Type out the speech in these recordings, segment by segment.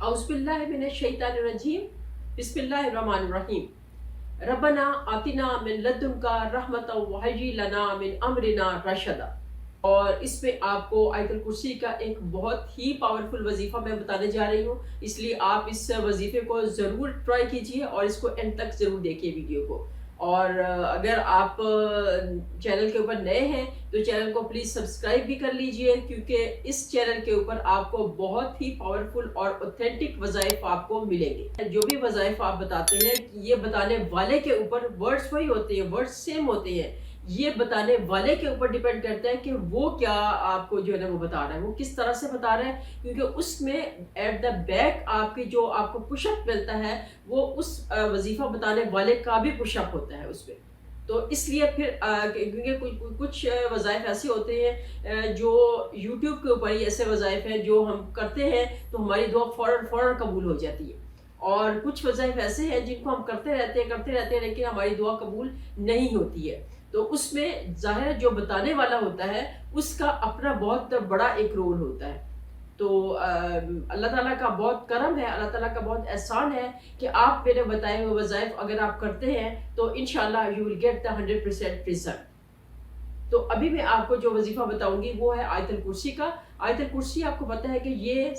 औज़ुबिल्लाहिमिनश्शैतानिर्रजीम बिस्मिल्लाहिर्रहमानिर्रहीम रब्बना आतिना मिन लद्दुनका रहमतन व हय्यि लना मिन अमरिना रशदा। और इसमें आपको आयतुल कुर्सी का एक बहुत ही पावरफुल वजीफ़ा मैं बताने जा रही हूँ, इसलिए आप इस वजीफ़े को ज़रूर ट्राई कीजिए और इसको एंड तक ज़रूर देखिए वीडियो को। और अगर आप चैनल के ऊपर नए हैं तो चैनल को प्लीज़ सब्सक्राइब भी कर लीजिए, क्योंकि इस चैनल के ऊपर आपको बहुत ही पावरफुल और ऑथेंटिक वज़ाइफ आपको मिलेंगे। जो भी वज़ाइफ आप बताते हैं, ये बताने वाले के ऊपर वर्ड्स वही होते हैं, वर्ड्स सेम होते हैं, ये बताने वाले के ऊपर डिपेंड करता है कि वो क्या आपको जो है ना वो बता रहा है, वो किस तरह से बता रहा है, क्योंकि उसमें एट द बैक आपकी जो आपको पुशअप मिलता है वो उस वजीफा बताने वाले का भी पुशअप होता है उसमें। तो इसलिए फिर क्योंकि कुछ वज़ाइफ ऐसे होते हैं जो यूट्यूब के ऊपर ही ऐसे वज़ाइफ हैं जो हम करते हैं तो हमारी दुआ फ़ौरन कबूल हो जाती है, और कुछ वज़ाइफ ऐसे हैं जिनको हम करते रहते हैं लेकिन हमारी दुआ कबूल नहीं होती है। तो उसमें ज़ाहिर जो बताने वाला होता है उसका अपना बहुत बड़ा एक रोल होता है। तो अल्लाह ताला का बहुत करम है, अल्लाह ताला का बहुत एहसान है कि आप मेरे बताए हुए वज़ाइफ अगर आप करते हैं तो इंशाल्लाह you will get the 100% result. तो अभी मैं आपको जो वजीफा बताऊंगी वो है आयतुल कुर्सी का। आयतुल कुर्सी आपको पता है कि ये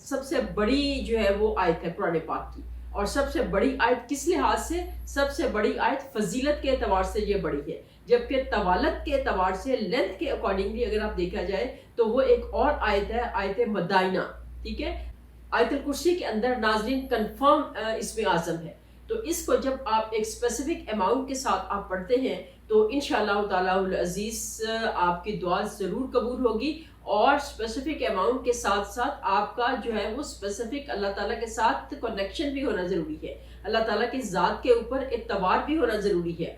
सबसे बड़ी जो है वो आयत है कुरान पाक की, और सबसे बड़ी आयत किस लिहाज से? सबसे बड़ी आयत फजीलत के एतबार से ये बड़ी है, जबकि तवालत के एतबार से, लेंथ के अकॉर्डिंगली अगर आप देखा जाए तो वो एक और आयत है, आयत मदाइना। ठीक है, आयतुल कुर्सी के अंदर नाज़रीन कंफर्म इसमें आज़म है। तो इसको जब आप एक स्पेसिफिक अमाउंट के साथ आप पढ़ते हैं तो इंशाअल्लाह ताला अज़ीज़ आपकी दुआ ज़रूर कबूल होगी, और स्पेसिफिक अमाउंट के साथ साथ आपका जो है वो स्पेसिफिक अल्लाह ताला के साथ कनेक्शन भी होना ज़रूरी है, अल्लाह ताला की ज़ात के ऊपर एतबार भी होना ज़रूरी है,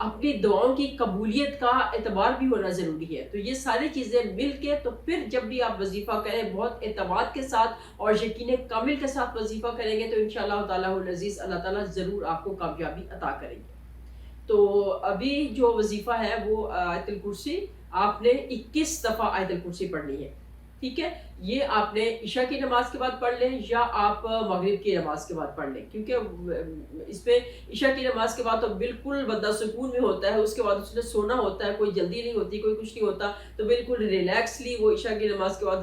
अपनी दुआओं की कबूलियत का एतबार भी होना ज़रूरी है। तो ये सारी चीज़ें मिल के तो फिर जब भी आप वजीफ़ा करें बहुत एतमाद के साथ और यकीन कामिल के साथ वजीफ़ा करेंगे तो इंशाअल्लाह ताला अज़ीज़ अल्लाह ताला ज़रूर आपको कामयाबी अता करेंगे। तो अभी जो वजीफ़ा है वो आयतुल कुर्सी आपने 21 दफ़ा आयतुल कुर्सी पढ़नी है। ठीक है, ये आपने इशा की नमाज के बाद पढ़ लें या आप मगरिब की नमाज के बाद पढ़ लें, क्योंकि इस पे इशा की नमाज के बाद तो बिल्कुल बंदा सुकून में होता है, उसके बाद उसने सोना होता है, कोई जल्दी नहीं होती, कोई कुछ नहीं होता, तो बिल्कुल रिलैक्सली वो इशा की नमाज के बाद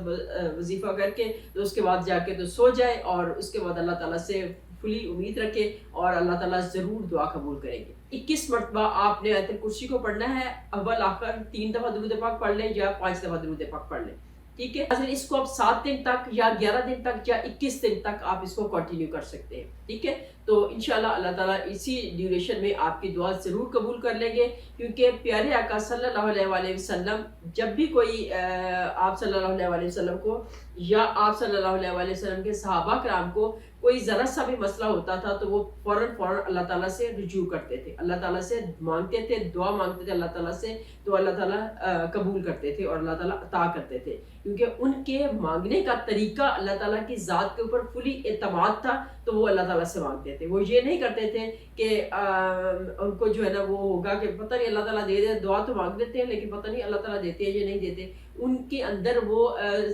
वजीफ़ा करके तो उसके बाद जाके तो सो जाए, और उसके बाद अल्लाह ताला से फुली उम्मीद रखे और अल्लाह ताला ज़रूर दुआ कबूल करेंगे। 21 मरतबा आपने आयतुल कुर्सी को पढ़ना है, अव्वल आखिर 3 दफ़ा दुरूद पाक पढ़ लें या 5 दफ़ा दुरूद पाक पढ़ लें। ठीक है, इसको आप 7 दिन तक या 11 दिन तक या 21 दिन तक आप इसको कंटिन्यू कर सकते हैं। ठीक है, तो इंशाल्लाह अल्लाह ताला इसी ड्यूरेशन में आपकी दुआ ज़रूर कबूल कर लेंगे, क्योंकि प्यारे आका सल्लल्लाहु अलैहि वसल्लम जब भी कोई आप सल्लल्लाहु अलैहि वसल्लम को या आप सल्लल्लाहु अलैहि वसल्लम के सहाबा कराम को कोई ज़रा सा भी मसला होता था तो वो फ़ौरन अल्लाह ताला से रुजू करते थे, अल्लाह ताला से मांगते थे, दुआ मांगते थे अल्लाह ताला से, तो अल्लाह ताला कबूल करते थे और अल्लाह ताला अता करते थे, क्योंकि उनके मांगने का तरीका अल्लाह ताला की ज़ात के ऊपर फुली एतमाद था, तो वो अल्लाह ताला से मांगते थे। वो ये नहीं करते थे कि उनको जो है ना वो होगा कि पता नहीं अल्लाह ताला दे दे, दुआ तो मांग देते हैं लेकिन पता नहीं अल्लाह ताला देते हैं या नहीं देते। उनके अंदर वो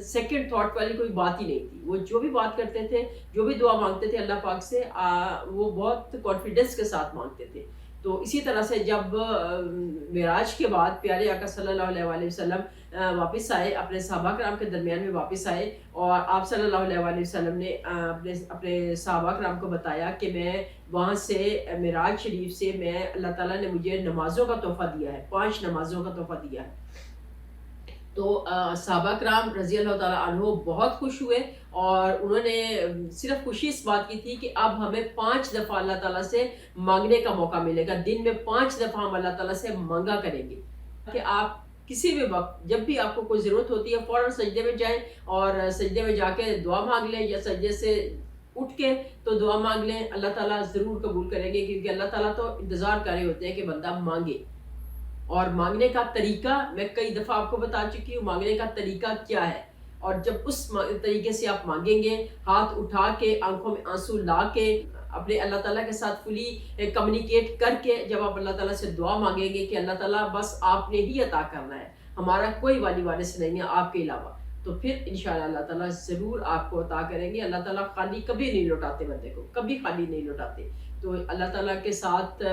सेकंड थॉट वाली कोई बात ही नहीं थी, वो जो भी बात करते थे, जो भी दुआ मांगते थे अल्लाह पाक से वो बहुत कॉन्फिडेंस के साथ मांगते थे। तो इसी तरह से जब मिराज के बाद प्यारे आका सल्लल्लाहु अलैहि वसल्लम वापस आए, अपने सहाबा कराम के दरमियान में वापस आए, और आप सल्लल्लाहु अलैहि वसल्लम ने अपने सहाबा कराम को बताया कि मैं वहाँ से मिराज शरीफ से मैं अल्लाह ताला ने मुझे नमाज़ों का तोहफ़ा दिया है, 5 नमाज़ों का तोहफ़ा दिया है। तो सहाबा कराम रज़ी अल्लाह ताला अन्हो बहुत खुश हुए, और उन्होंने सिर्फ खुशी इस बात की थी कि अब हमें 5 दफ़ा अल्लाह ताला से मांगने का मौका मिलेगा, दिन में 5 दफ़ा हम अल्लाह ताला से मांगा करेंगे कि आप किसी भी वक्त जब भी आपको कोई ज़रूरत होती है फ़ौरन सजदे में जाएं और सजदे में जाके दुआ मांग लें, या सजदे से उठ के तो दुआ मांग लें, अल्लाह ताला ज़रूर कबूल करेंगे, क्योंकि अल्लाह ताला तो इंतज़ार कर रहे होते हैं कि बंदा मांगे। और मांगने का तरीका मैं कई दफ़ा आपको बता चुकी हूँ, मांगने का तरीका क्या है, और जब उस तरीके से आप मांगेंगे, हाथ उठा के, आंखों में आंसू ला के, अपने अल्लाह ताला के साथ फुली कम्युनिकेट करके जब आप अल्लाह ताला से दुआ मांगेंगे कि अल्लाह ताला बस आपने ही अता करना है, हमारा कोई वाली वारिस नहीं है आपके अलावा, تو پھر انشاءاللہ اللہ تعالیٰ ضرور آپ کو عطا کریں گے. اللہ تعالیٰ خالی کبھی نہیں لوٹاتے بندے کو, کبھی خالی نہیں لوٹاتے. تو اللہ تعالیٰ کے ساتھ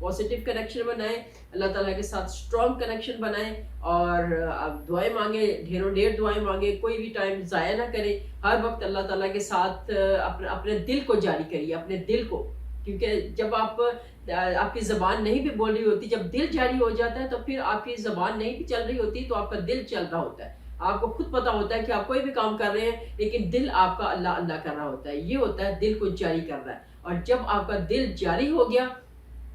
پازیٹیو کنیکشن بنائیں, اللہ تعالیٰ کے ساتھ اسٹرانگ کنیکشن بنائیں, اور آپ دعائیں مانگیں, ڈھیروں ڈھیر دعائیں مانگیں, کوئی بھی ٹائم ضائع نہ کریں. ہر وقت اللہ تعالیٰ کے ساتھ اپنے دل کو جاری کریے, اپنے دل کو, کیونکہ جب آپ کی زبان نہیں بھی بول رہی ہوتی, جب دل جاری ہو جاتا ہے تو پھر آپ کی زبان نہیں بھی چل رہی ہوتی, تو آپ کا دل چل رہا ہوتا ہے. آپ کو خود پتا ہوتا ہے کہ آپ کوئی بھی کام کر رہے ہیں, لیکن دل آپ کا اللہ اللہ کر رہا ہوتا ہے. یہ ہوتا ہے دل کو جاری کر رہا ہے. اور جب آپ کا دل جاری ہو گیا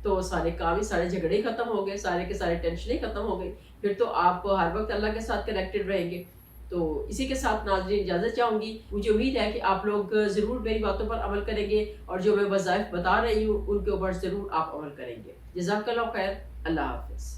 تو سارے کام ہی, سارے جھگڑے ہی ختم ہو گئے, سارے کے سارے ٹینشن ہی ختم ہو گئی. پھر تو آپ ہر وقت اللہ کے ساتھ کنیکٹڈ رہیں گے. تو اسی کے ساتھ ناظرین اجازت چاہوں گی. مجھے امید ہے کہ آپ لوگ ضرور میری باتوں پر عمل کریں گے, اور جو میں وظائف بتا رہی ہوں ان کے اوپر ضرور آپ عمل کریں گے. جزاک اللہ خیر. اللہ حافظ.